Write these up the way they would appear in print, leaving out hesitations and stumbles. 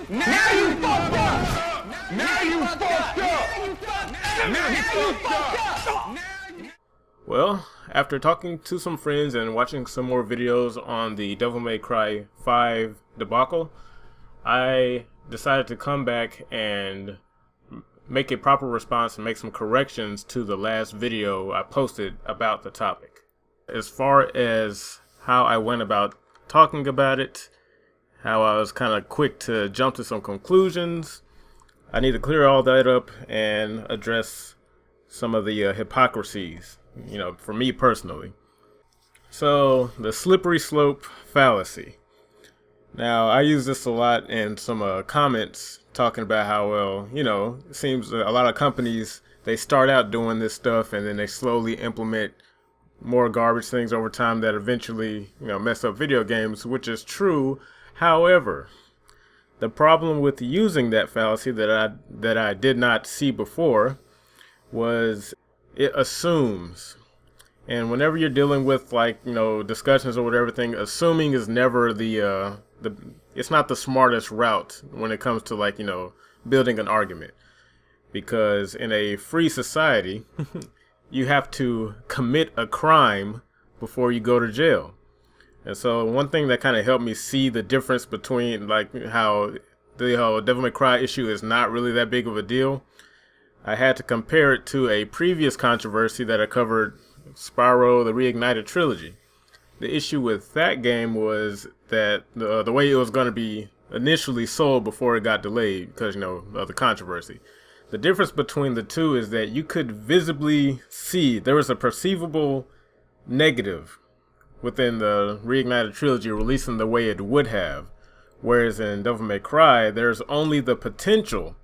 Now you fucked up. Now you fucked up. Now you fucked up. Well, after talking to some friends and watching some more videos on the Devil May Cry 5 debacle, I decided to come back and make a proper response and make some corrections to the last video I posted about the topic. As far as how I went about talking about it, how I was kind of quick to jump to some conclusions, I need to clear all that up and address some of the hypocrisies, for me personally. So, the slippery slope fallacy. Now, I use this a lot in some comments talking about how, well, it seems a lot of companies, they start out doing this stuff and then they slowly implement more garbage things over time that eventually, mess up video games, which is true. However, the problem with using that fallacy that I did not see before was it assumes. And whenever you're dealing with discussions or whatever thing, assuming is never it's not the smartest route when it comes to building an argument. Because in a free society, you have to commit a crime before you go to jail. And so one thing that kind of helped me see the difference between how the whole Devil May Cry issue is not really that big of a deal, I had to compare it to a previous controversy that I covered, Spyro the Reignited Trilogy. The issue with that game was that the way it was going to be initially sold before it got delayed because, of the controversy. The difference between the two is that you could visibly see there was a perceivable negative within the Reignited Trilogy releasing the way it would have. Whereas in Devil May Cry, there's only the potential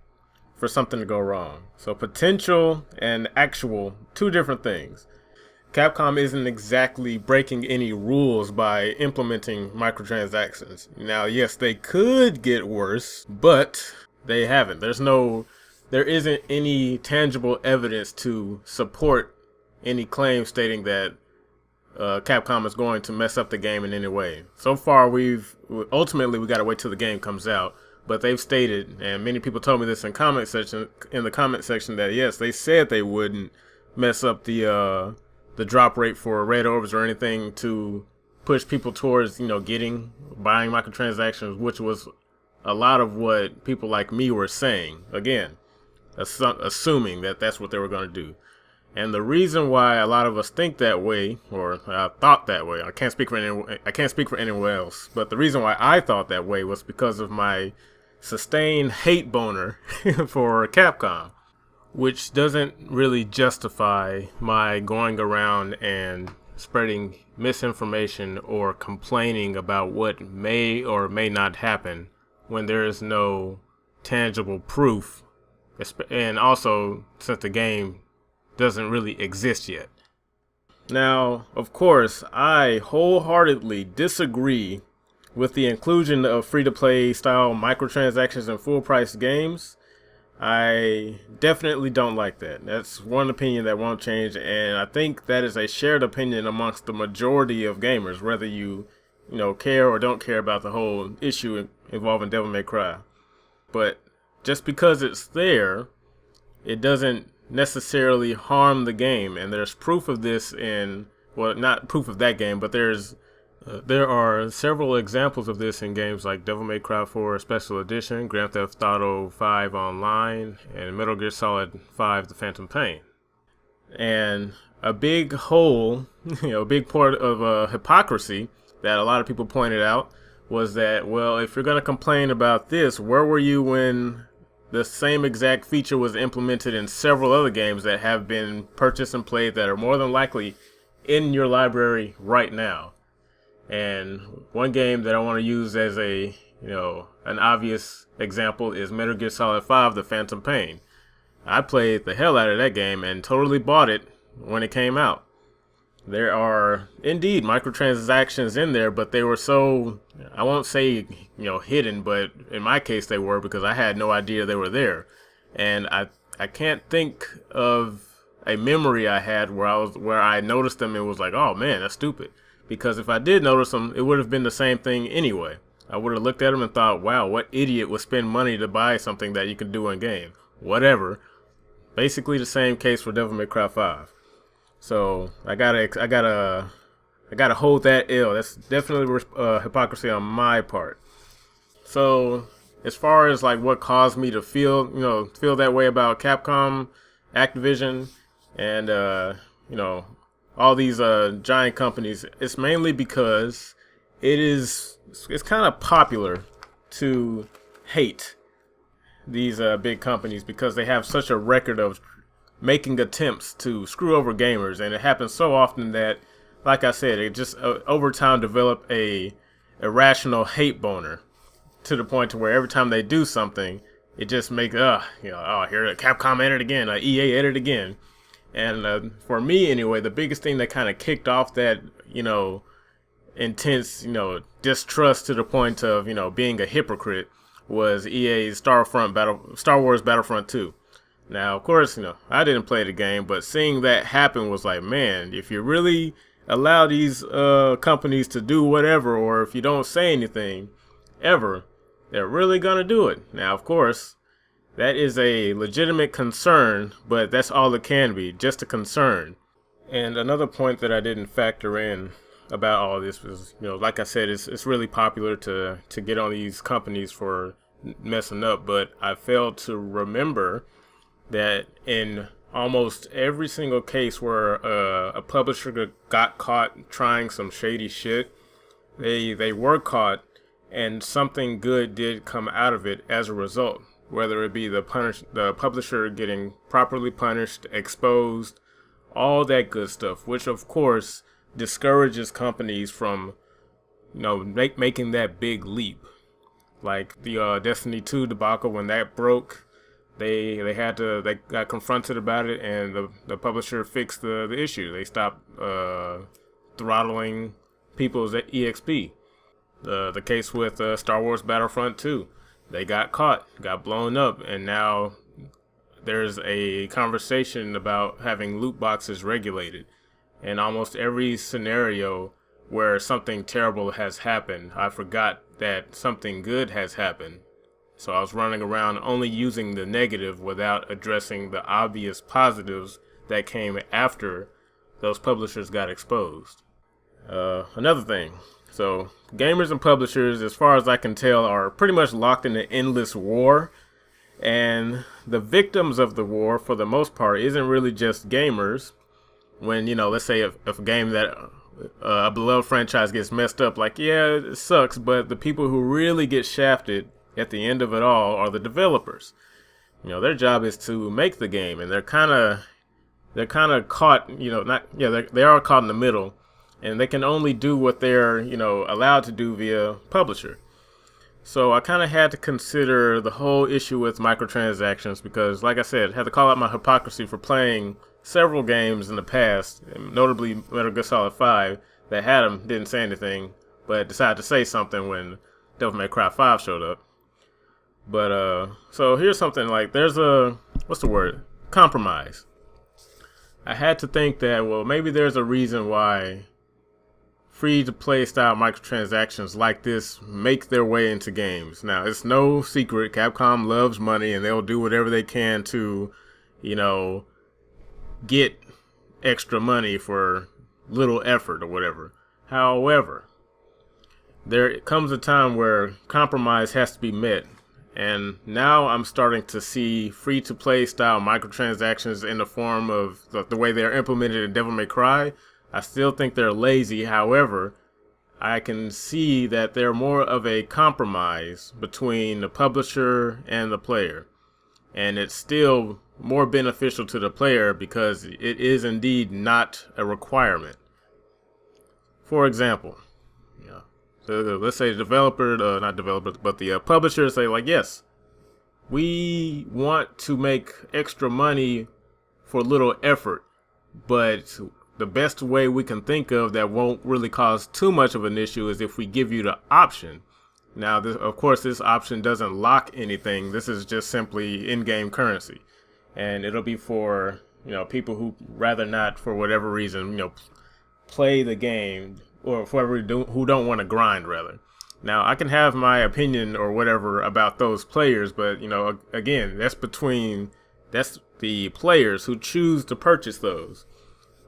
for something to go wrong. So potential and actual, two different things. Capcom isn't exactly breaking any rules by implementing microtransactions. Now, yes, they could get worse, but they haven't. There isn't any tangible evidence to support any claim stating that Capcom is going to mess up the game in any way. So far, ultimately we got to wait till the game comes out. But they've stated, and many people told me this in the comment section, that yes, they said they wouldn't mess up the drop rate for red orbs or anything to push people towards buying microtransactions, which was a lot of what people like me were saying. Again, assuming that that's what they were going to do. And the reason why a lot of us think that way, or thought that way, I can't speak for anyone else, but the reason why I thought that way was because of my sustained hate boner for Capcom, which doesn't really justify my going around and spreading misinformation or complaining about what may or may not happen when there is no tangible proof, and also since the game doesn't really exist yet. Now, of course, I wholeheartedly disagree with the inclusion of free-to-play style microtransactions in full-price games. I definitely don't like that. That's one opinion that won't change, and I think that is a shared opinion amongst the majority of gamers, whether you care or don't care about the whole issue involving Devil May Cry. But just because it's there, it doesn't necessarily harm the game, and there's proof of this not proof of that game, but there are several examples of this in games like Devil May Cry 4 Special Edition, Grand Theft Auto 5 Online, and Metal Gear Solid 5 The Phantom Pain. And a big hole, a big part of hypocrisy that a lot of people pointed out was that, well, if you're going to complain about this, where were you when the same exact feature was implemented in several other games that have been purchased and played that are more than likely in your library right now? And one game that I want to use as an obvious example is Metal Gear Solid 5 The Phantom Pain. I played the hell out of that game and totally bought it when it came out. There are indeed microtransactions in there, but they were so, I won't say, hidden, but in my case they were, because I had no idea they were there. And I can't think of a memory I had where I noticed them and was like, oh man, that's stupid. Because if I did notice them, it would have been the same thing anyway. I would have looked at them and thought, wow, what idiot would spend money to buy something that you can do in game? Whatever. Basically the same case for Devil May Cry 5. So I gotta hold that ill. That's definitely hypocrisy on my part. So as far as like what caused me to feel that way about Capcom, Activision, and all these giant companies, it's mainly because it's kind of popular to hate these big companies because they have such a record of making attempts to screw over gamers, and it happens so often that, like I said, it just over time develop a irrational hate boner to the point to where every time they do something, it just makes here Capcom at it again, EA at it again. And for me anyway, the biggest thing that kind of kicked off that intense distrust to the point of being a hypocrite was EA's Star Wars Battlefront 2. Now, of course, I didn't play the game, but seeing that happen was like, man, if you really allow these companies to do whatever, or if you don't say anything ever, they're really gonna do it. Now, of course, that is a legitimate concern, but that's all it can be, just a concern. And another point that I didn't factor in about all this was, like I said, it's really popular to get on these companies for messing up, but I failed to remember that in almost every single case where a publisher got caught trying some shady shit, they were caught and something good did come out of it as a result, whether it be the publisher getting properly punished, exposed, all that good stuff, which of course discourages companies from making that big leap. Like the Destiny 2 debacle, when that broke, they got confronted about it, and the publisher fixed the issue. They stopped throttling people's EXP. The case with Star Wars Battlefront 2, they got caught, got blown up, and now there's a conversation about having loot boxes regulated. In almost every scenario where something terrible has happened, I forgot that something good has happened. So I was running around only using the negative without addressing the obvious positives that came after those publishers got exposed. Another thing. So gamers and publishers, as far as I can tell, are pretty much locked in an endless war. And the victims of the war, for the most part, isn't really just gamers. When, let's say if a game that a beloved franchise gets messed up, like, yeah, it sucks, but the people who really get shafted at the end of it all are the developers. Their job is to make the game, and they're kind of caught, they are caught in the middle, and they can only do what they're, allowed to do via publisher. So I kind of had to consider the whole issue with microtransactions because, like I said, I had to call out my hypocrisy for playing several games in the past, notably Metal Gear Solid 5, that had them, didn't say anything, but decided to say something when Devil May Cry 5 showed up. But, so here's something like, there's compromise. I had to think that, well, maybe there's a reason why free-to-play style microtransactions like this make their way into games. Now, it's no secret, Capcom loves money, and they'll do whatever they can to, get extra money for little effort or whatever. However, there comes a time where compromise has to be met. And now I'm starting to see free-to-play style microtransactions in the form of the way they're implemented in Devil May Cry. I still think they're lazy. However, I can see that they're more of a compromise between the publisher and the player. And it's still more beneficial to the player because it is indeed not a requirement. For example, so let's say the the publisher say like, yes, we want to make extra money for little effort, but the best way we can think of that won't really cause too much of an issue is if we give you the option. Now, of course, this option doesn't lock anything. This is just simply in-game currency. And it'll be for, people who rather not, for whatever reason, play the game, or for who don't want to grind, rather. Now, I can have my opinion or whatever about those players, but, you know, again, that's the players who choose to purchase those,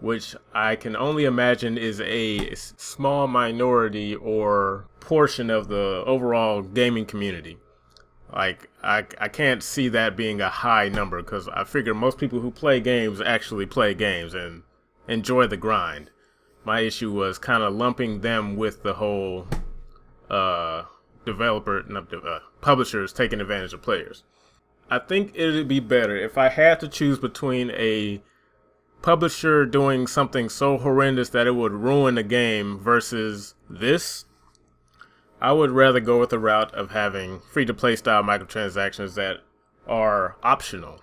which I can only imagine is a small minority or portion of the overall gaming community. Like, I can't see that being a high number, because I figure most people who play games actually play games and enjoy the grind. My issue was kind of lumping them with the whole publishers taking advantage of players. I think it would be better if I had to choose between a publisher doing something so horrendous that it would ruin the game versus this. I would rather go with the route of having free-to-play style microtransactions that are optional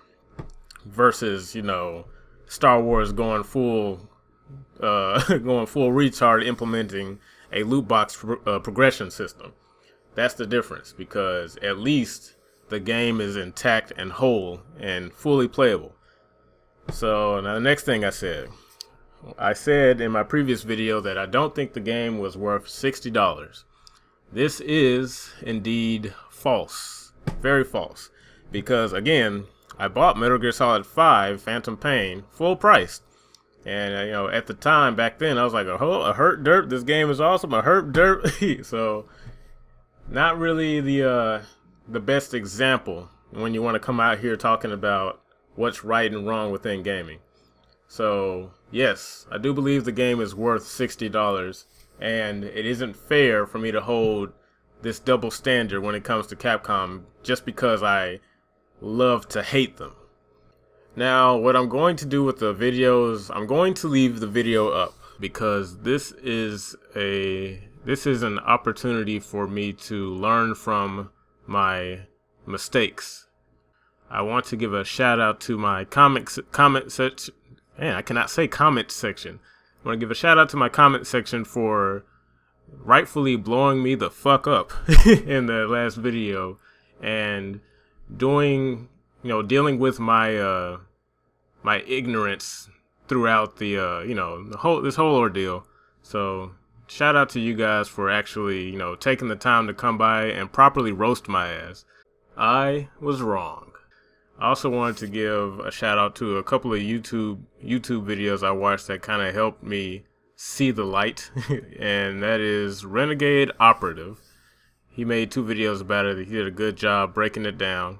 versus, you know, Star Wars going full retard implementing a loot box progression system. That's the difference, because at least the game is intact and whole and fully playable. So now the next thing I said in my previous video that I don't think the game was worth $60. This is indeed false, very false, because again, I bought Metal Gear Solid 5 Phantom Pain full price. And, you know, at the time, back then, I was like, a hurt derp, this game is awesome, a hurt derp. So, not really the best example when you want to come out here talking about what's right and wrong within gaming. So, yes, I do believe the game is worth $60, and it isn't fair for me to hold this double standard when it comes to Capcom just because I love to hate them. Now, what I'm going to do with the videos, I'm going to leave the video up because this is an opportunity for me to learn from my mistakes. I want to give a shout out to my comment section. Man, I cannot say comment section. I want to give a shout out to my comment section for rightfully blowing me the fuck up in the last video and dealing with my my ignorance throughout the this whole ordeal. So shout out to you guys for actually, taking the time to come by and properly roast my ass. I was wrong. I also wanted to give a shout out to a couple of YouTube videos I watched that kind of helped me see the light, and that is Renegade Operative. He made 2 videos about it. He did a good job breaking it down,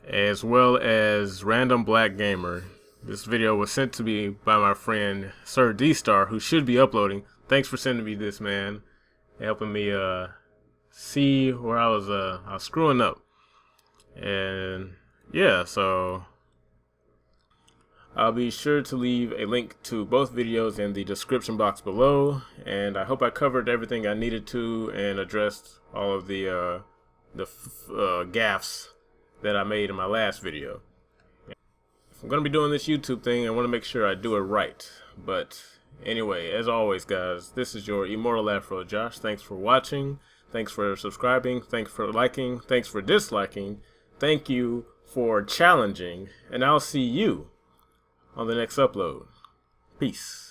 as well as Random Black Gamer. This video was sent to me by my friend Sir Dstar, who should be uploading. Thanks for sending me this, man. Helping me see where I was screwing up. And yeah, so I'll be sure to leave a link to both videos in the description box below, and I hope I covered everything I needed to and addressed all of the gaffes that I made in my last video. If I'm going to be doing this YouTube thing, I want to make sure I do it right. But anyway, as always, guys, this is your Immortal Afro Josh. Thanks for watching. Thanks for subscribing. Thanks for liking. Thanks for disliking. Thank you for challenging. And I'll see you on the next upload. Peace.